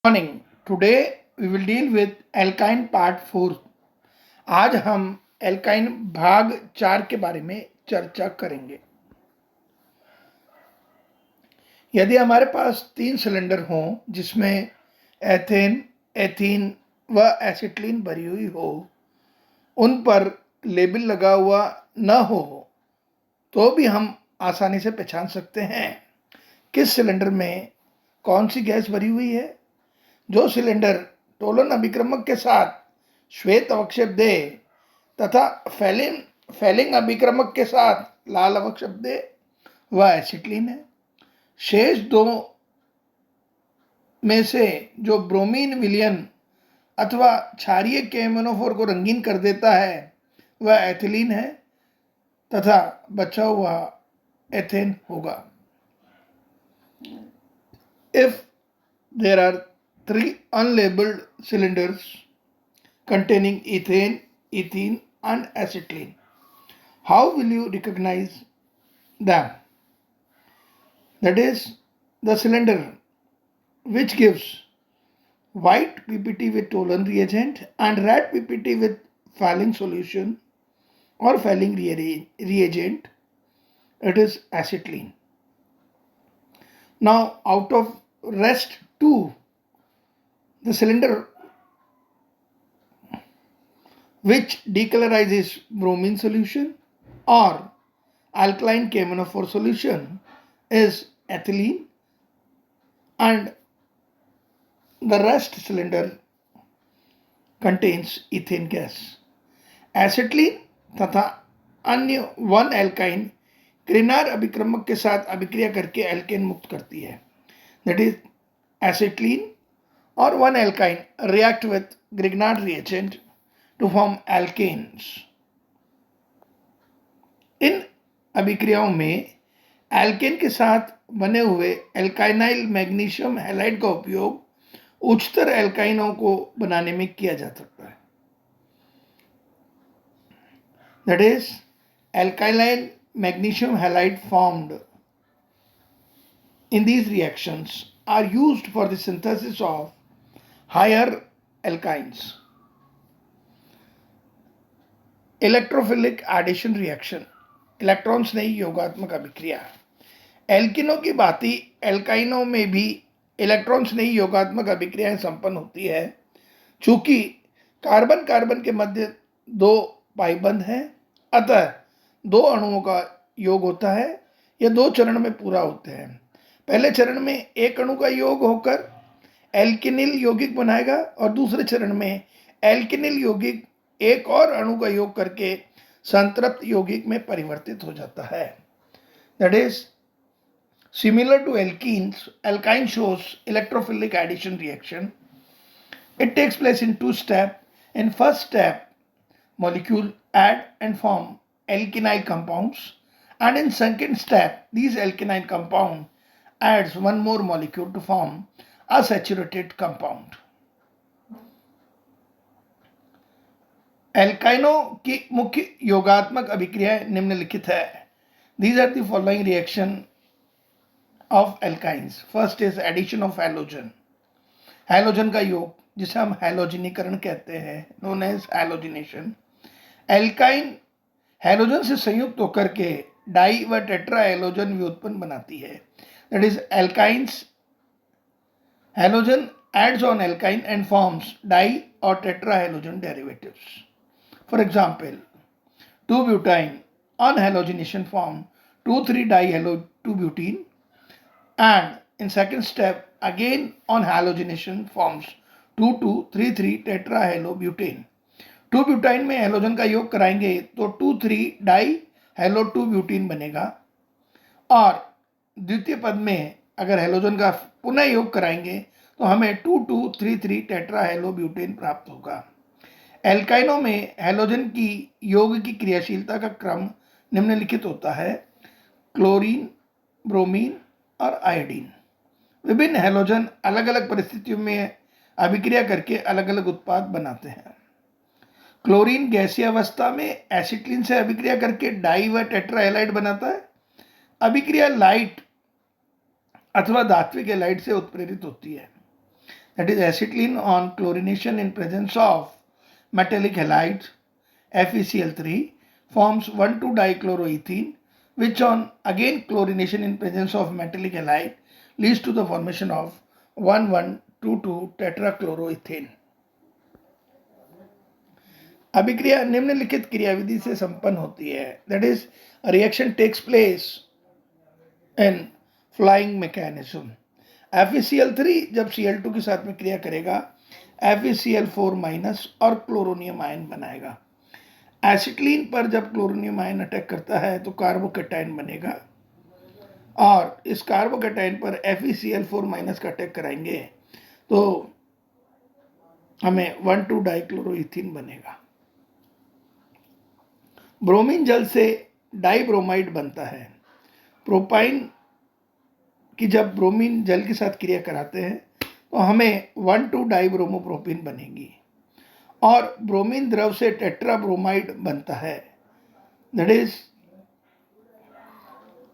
Morning. Today we will deal with alkyne part 4। आज हम alkyne भाग 4 के बारे में चर्चा करेंगे। यदि हमारे पास 3 सिलेंडर हों जिसमें एथेन, एथीन व एसिटिलीन भरी हुई हो, उन पर लेबल लगा हुआ न हो तो भी हम आसानी से पहचान सकते हैं किस सिलेंडर में कौन सी गैस भरी हुई है। जो सिलेंडर टोलन अभिक्रमक के साथ श्वेत अवक्षेप दे तथा फैलिंग अभिक्रमक के साथ लाल अवक्षेप दे वह एसिटिलीन है। शेष दो में से जो ब्रोमीन विलयन अथवा क्षारीय KMnO4 को रंगीन कर देता है वह एथिलीन है तथा बचा हुआ एथेन होगा। If there are 3 unlabeled cylinders containing ethane, ethene and acetylene, how will you recognize them? That is, the cylinder which gives white PPT with Tolan reagent and red PPT with Fehling solution or Fehling reagent, it is acetylene. Now, out of rest 2, the cylinder which decolorizes bromine solution or alkaline KMnO4 solution is ethylene, and the rest cylinder contains ethane gas. Acetylene तथा अन्य 1 alkyne क्रिनार अभिक्रमक के साथ अभिक्रिया करके alkene मुक्त करती है। That is, acetylene or 1 alkyne react with Grignard reagent to form alkanes. इन अभिक्रियाओं में एल्केन के साथ बने हुए एल्काइनाइल मैग्नीशियम हैलाइड का उपयोग उच्चतर एल्काइनों को बनाने में किया जा सकता है। That is, alkyl magnesium halide formed in these reactions are used for the synthesis of higher alkynes. Electrophilic addition reaction, electron स्नेही योगात्मक अभिक्रिया। एल्किनों की भांति एल्काइनों में भी इलेक्ट्रॉन स्नेही योगात्मक अभिक्रियाएं संपन्न होती है। चूंकि कार्बन कार्बन के मध्य 2 पाइबंद हैं, अतः 2 अणुओं का योग होता है। यह 2 चरण में पूरा होते हैं। पहले चरण में एक अणु का योग होकर एल्किनिल यौगिक बनाएगा और दूसरे चरण में एल्किनिल यौगिक एक और अणु का योग करके संतृप्त यौगिक में परिवर्तित हो जाता है। That is, similar to alkenes, alkyne shows electrophilic addition reaction. It takes place in 2 steps. In first step, molecule add and form alkynyl compounds, and in second step, these alkynyl compound adds one more molecule to form a saturated compound. एल्काइनों की मुख्य योगात्मक अभिक्रियाएं निम्नलिखित है। These are the following reaction of alkynes. First is addition of halogen. Halogen का योग जिसे हम हैलोजनीकरण कहते हैं, known as halogenation. Alkyne halogen से संयुक्त होकर के डाई व टेट्रा हैलोजन व्युत्पन्न बनाती है। That is, alkynes halogen adds on alkyne and forms di or tetrahalogen derivatives. For example, 2-butyne on halogenation form 2,3-dihalo-2-butene, and in second step again on halogenation forms 2,2,3,3-tetrahalo-butane. 2-butyne में halogen का योग कराएंगे तो 2,3-dihalo-2-butene बनेगा, और द्वितीय पद में अगर हैलोजन का पुनः योग कराएंगे तो हमें 2,2,3,3-tetrahalo-butane प्राप्त होगा। एल्काइनों में हैलोजन की योग की क्रियाशीलता का क्रम निम्नलिखित होता है: क्लोरीन, ब्रोमीन और आयोडीन। विभिन्न हैलोजन अलग अलग परिस्थितियों में अभिक्रिया करके अलग अलग उत्पाद बनाते हैं। क्लोरीन गैसीय अवस्था में एसिटिलीन से अभिक्रिया करके डाई व टेट्राहैलाइड बनाता है। अभिक्रिया लाइट अथवा धात्विक हैलाइड से उत्प्रेरित होती है। that is acetylene on chlorination in presence of metallic halides FeCl3 forms 1,2-dichloroethene, which on again chlorination in presence of metallic halide leads to the formation of 1,1,2,2 tetrachloroethane. अभिक्रिया निम्नलिखित क्रियाविधि से संपन्न होती है, that is reaction takes place in flying mechanism. FeCl3 जब Cl2 के साथ में क्रिया करेगा FeCl4- और क्लोरोनियम आयन बनाएगा. एसिटिलीन पर जब क्लोरोनियम आयन अटैक करता है तो कार्बोकेटाइन बनेगा और इस कार्बोकेटाइन पर FeCl4- का अटैक कराएंगे तो हमें 1,2-डाइक्लोरोइथीन बनेगा. ब्रोमीन जल से डाइब्रोमाइड बनता है. प्रोपाइन की जब ब्रोमीन जल के साथ क्रिया कराते हैं तो हमें 1,2-डाइब्रोमोप्रोपीन बनेगी और ब्रोमीन द्रव से टेट्राब्रोमाइड बनता है, that is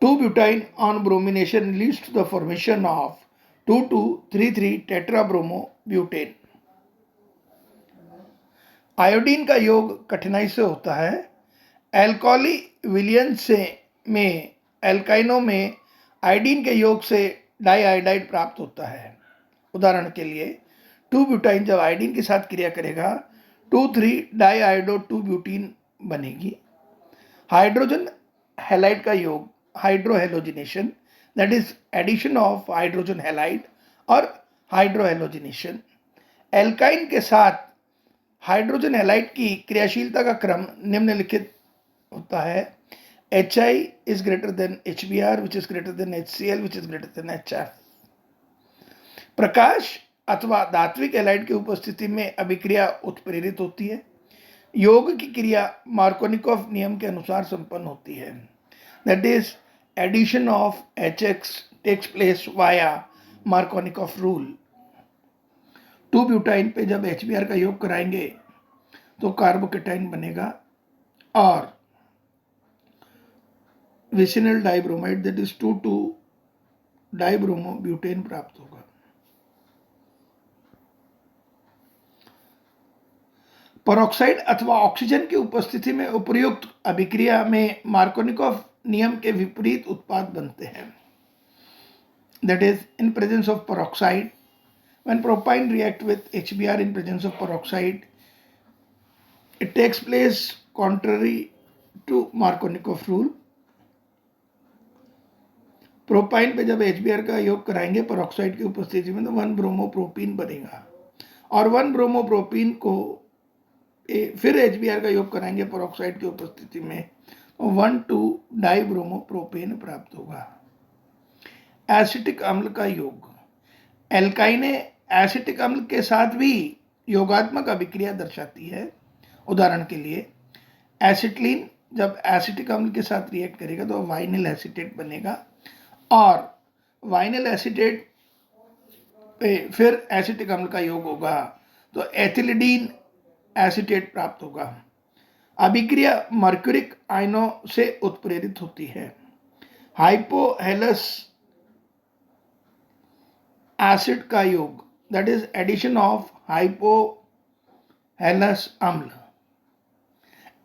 two butyne on bromination leads to the formation of 2,2,3,3 tetrabromobutane. Iodine का योग कठिनाई से होता है. एल्कोली विलियन से में एल्काइनों में आयोडीन के योग से डाइआयोडाइड प्राप्त होता है. उदाहरण के लिए 2-ब्यूटाइन जब आयोडीन के साथ क्रिया करेगा 2,3-डाइआयोडो-2-ब्यूटीन बनेगी. हाइड्रोजन हैलाइड का योग hydrohalogenation, that is addition of hydrogen halide और हाइड्रोहेलोजिनेशन. एल्काइन के साथ हाइड्रोजन हैलाइड की क्रियाशीलता का क्रम निम्नलिखित होता है. HI is greater than HBr, which is greater than HCl, which is greater than HF. प्रकाश अथवा धात्विक हैलाइड की उपस्थिति में अभिक्रिया उत्प्रेरित होती है. योग की क्रिया मार्कोनिकॉफ नियम के अनुसार संपन्न होती है, that is addition of HX takes place via Markovnikov rule. Two butyne पे जब HBr का योग कराएंगे तो कार्बोकेटाइन बनेगा और विसिनल डाइब्रोमाइड दैट इज 2,2-डाइब्रोमोब्यूटेन प्राप्त होगा. परऑक्साइड अथवा ऑक्सीजन की उपस्थिति में उपयुक्त अभिक्रिया में मार्कोनिकॉफ नियम के विपरीत उत्पाद बनते हैं, that is in presence of peroxide when propine react with HBr in presence of peroxide, it takes place contrary to Markovnikov rule. Propyne पे जब HBr का योग कराएंगे पेरोक्साइड की उपस्थिति में तो 1-ब्रोमोप्रोपीन बनेगा और 1-ब्रोमोप्रोपीन को फिर HBr का योग कराएंगे पेरोक्साइड की उपस्थिति में तो 1,2-डाइब्रोमोप्रोपेन प्राप्त होगा. एसिटिक अम्ल का योग. एल्काइने एसिटिक अम्ल के साथ भी योगात्मक अभिक्रिया दर्शाती है. उदाहरण के लिए एसिटिलीन जब एसिटिक अम्ल के साथ रिएक्ट करेगा तो वाइनिल एसीटेट बनेगा और वाइनिल एसीटेट पे फिर एसिटिक अम्ल का योग होगा तो एथिलिडीन एसीटेट प्राप्त होगा. अभिक्रिया मर्क्यूरिक आयनों से उत्प्रेरित होती है. हाइपोहेलस एसिड का योग, that is addition of hypohalous अम्ल.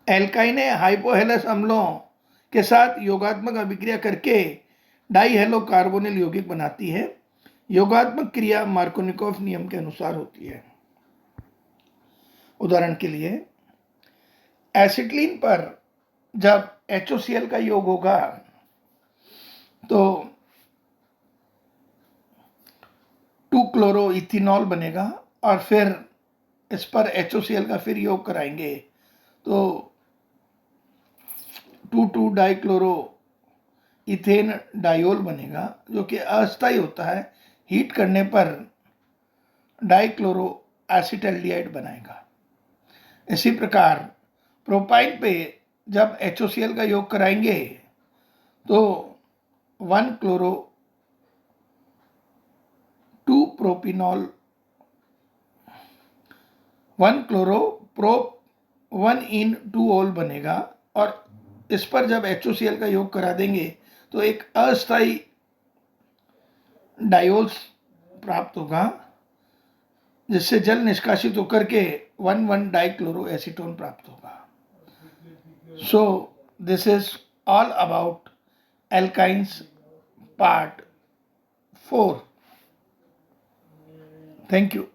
एल्काइने हाइपोहेलस अम्लों के साथ योगात्मक अभिक्रिया करके डाइहेलो कार्बोनिल यौगिक बनाती है. योगात्मक क्रिया मार्कोनिकॉफ नियम के अनुसार होती है. उदाहरण के लिए एसिटिलीन पर जब HOCl का योग होगा तो 2-क्लोरोइथेनॉल बनेगा और फिर इस पर HOCl का फिर योग कराएंगे तो 2,2-डाइक्लोरोइथेन डायोल बनेगा जो कि अस्थायी होता है. हीट करने पर डाइक्लोरो एसिटल्डिहाइड बनाएगा. इसी प्रकार प्रोपाइन पे जब HOCl का योग कराएंगे तो 1-क्लोरो-2-प्रोपिनॉल 1-क्लोरो-प्रोप-1-इन-2-ऑल बनेगा और इस पर जब HOCl का योग करा देंगे तो एक अस्थायी डायोल्स प्राप्त होगा जिससे जल निष्कासित होकर के 1,1 डाइक्लोरो एसीटोन प्राप्त होगा. So this is all about alkynes part 4. Thank you.